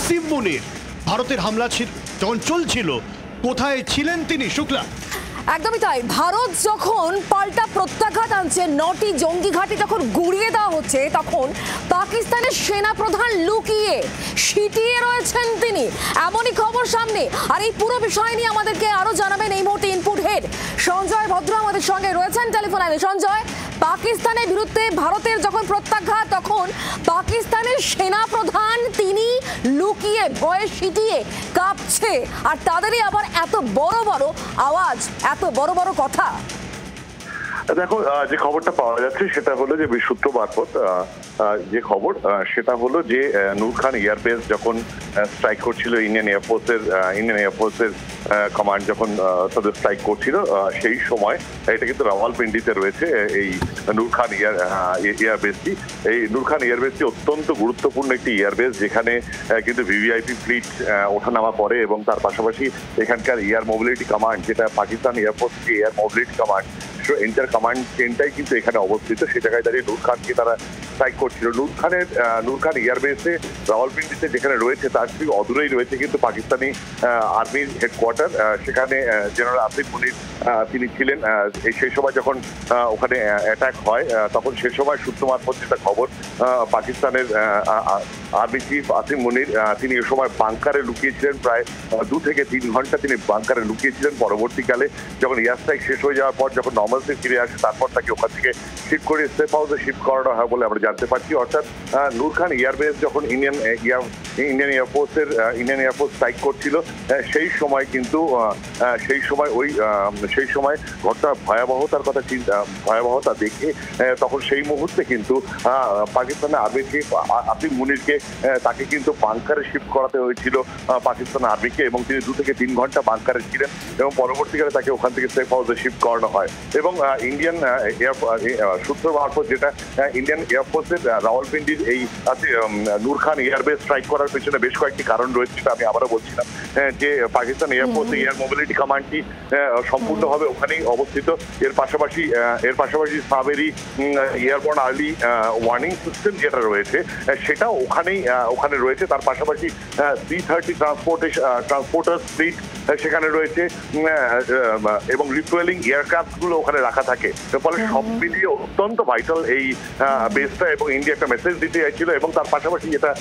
আসিম মুনির ভারতের হামলা যখন চলছিল কোথায় ছিলেন তিনি? শুক্লা, একদমই তাই। ভারত যখন পাল্টা প্রত্যাঘাত আনছে, 9টি জঙ্গি ঘাঁটি যখন গুড়িয়ে দেওয়া হচ্ছে, তখন পাকিস্তানের সেনা প্রধান লুকিয়ে সিটিয়ে রয়েছেন তিনি, এমনই খবর সামনে। আর এই পুরো বিষয় নিয়ে আমাদেরকে আরো জানাবেন এই মুহূর্তে ইনপুট হেড সঞ্জয় ভদ্র আমাদের সঙ্গে রয়েছেন টেলিফোন লাইনে। সঞ্জয়, পাকিস্তানের বিরুদ্ধে ভারতের যখন প্রত্যাঘাত, তখন পাকিস্তানের সেনা প্রধান তিনি লুকিয়ে ভয়ে সিটিয়ে কাঁপছে, আর তাদেরই আবার এত বড় বড় আওয়াজ, এত বড় বড় কথা। দেখো, যে খবরটা পাওয়া যাচ্ছে সেটা হলো যে সূত্র মারফত যে খবর সেটা হলো যে নূর খান এয়ারবেস যখন স্ট্রাইক করছিল, ইন্ডিয়ান এয়ারফোর্সের কমান্ড যখন তাদের স্ট্রাইক করছিল, সেই সময় এটা কিন্তু রাওয়ালপিন্ডিতে রয়েছে এই নূর খান এয়ারবেসটি। এই নূর খান এয়ারবেসটি অত্যন্ত গুরুত্বপূর্ণ একটি এয়ারবেস, যেখানে কিন্তু ভিভিআইপি ফ্লিট ওঠানামা করে, এবং তার পাশাপাশি এখানকার এয়ার মোবিলিটি কমান্ড, যেটা Pakistan air force air mobility command, enter command চেনটাই কিন্তু এখানে অবস্থিত। সে জায়গায় দাঁড়িয়ে নূর খানকে তারা স্ট্রাইক করছিল। নূর খান এয়ারবেসে রাওয়ালপিন্ডিতে যেখানে রয়েছে, তার ঠিক অদূরেই রয়েছে কিন্তু পাকিস্তানি আর্মির হেডকোয়ার্টার। সেখানে জেনারেল আসিম মুনির তিনি ছিলেন। সেই সময় যখন ওখানে অ্যাটাক হয়, তখন সে সময় সূত্র মারফত যেটা খবর, পাকিস্তানের আর্মি চিফ আসিম মুনির তিনি এ সময় বাংকারে লুকিয়েছিলেন। প্রায় 2 থেকে 3 ঘন্টা তিনি বাংকারে লুকিয়েছিলেন। পরবর্তীকালে যখন এয়ার স্ট্রাইক শেষ হয়ে যাওয়ার পর, যখন নর্মালসে ফিরে আসে, তারপর তাকে ওখান থেকে শিফট করে সেফ হাউসে শিফট করানো হয় বলে আমরা জানতে পারছি। অর্থাৎ নূর খান এয়ারবেস যখন ইন্ডিয়ান এয়ারফোর্স স্ট্রাইক করছিল, সেই সময় কিন্তু সেই সময় ঘটনা ভয়াবহতা দেখে তখন সেই মুহূর্তে কিন্তু পাকিস্তানের আর্মি চিফ আসিম মুনিরকে তাকে কিন্তু বাংকারে শিফট করাতে হয়েছিল পাকিস্তান আর্মিকে, এবং তিনি 2 থেকে 3 ঘন্টা বাংকারে ছিলেন, এবং পরবর্তীকালে তাকে ওখান থেকে সেফ হাউসে শিফট করানো হয়। এবং ইন্ডিয়ান সূত্র মারফত যেটা, ইন্ডিয়ান এয়ারফোর্সের রাওয়ালপিন্ডির এই নূর খান এয়ারবেস স্ট্রাইক করার পেছনে বেশ কয়েকটি কারণ রয়েছে, সেটা আমি আবারও বলছিলাম, যে পাকিস্তান এয়ারফোর্স এয়ার মোবিলিটি কমান্ডটি সম্পূর্ণভাবে ওখানেই অবস্থিত। এর পাশাপাশি Saberi airborne early warning system যেটা রয়েছে, সেটাও ওখানে রয়েছে। তার পাশাপাশি C-30 ট্রান্সপোর্টার ফ্লিট সেখানে রয়েছে, এবং রিফুয়েলিং এয়ারক্রাফট গুলো ওখানে রাখা থাকে। ফলে সব মিলিয়ে অত্যন্ত ভাইটাল এই বেসটা, এবং ইন্ডিয়া একটা মেসেজ দিতে চাইছিল। এবং তার পাশাপাশি যেটা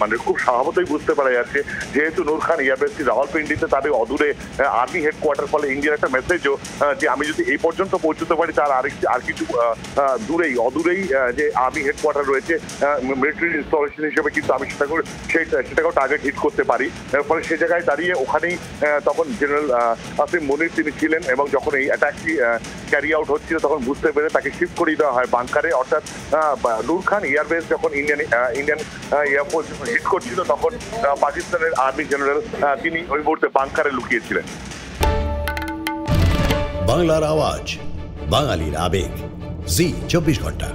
মানে খুব স্বভাবতই বুঝতে পারা যাচ্ছে, যেহেতু নূর খান এয়ারবেসটি রাওয়ালপিন্ডিতে, তাদের অদূরে আর্মি হেডকোয়ার্টার, ফলে ইন্ডিয়ার একটা মেসেজও যে আমি যদি এই পর্যন্ত পৌঁছতে পারি, তার আর কিছু অদূরেই যে আর্মি হেডকোয়ার্টার রয়েছে, মিলিটারি ইনস্টলেশন হিসেবে কিন্তু আমি সেটাকেও টার্গেট হিট করতে পারি। ফলে সে জায়গায় দাঁড়িয়ে ওখানেই তখন জেনারেল আসিম মুনির তিনি ছিলেন, এবং যখন এই অ্যাটাকটি ক্যারি আউট হচ্ছিল, তখন বুঝতে পেরে তাকে শিফট করিয়ে দেওয়া হয় বাংকারে। অর্থাৎ নূর খান এয়ারবেস যখন ইন্ডিয়ান এয়ারফোর্স হিট করছিল, তখন পাকিস্তানের আর্মি জেনারেল তিনি ওই মুহূর্তে বাংকারে লুকিয়েছিলেন। বাংলার আওয়াজ, বাঙালির আবেগ, জি 24 ঘন্টা।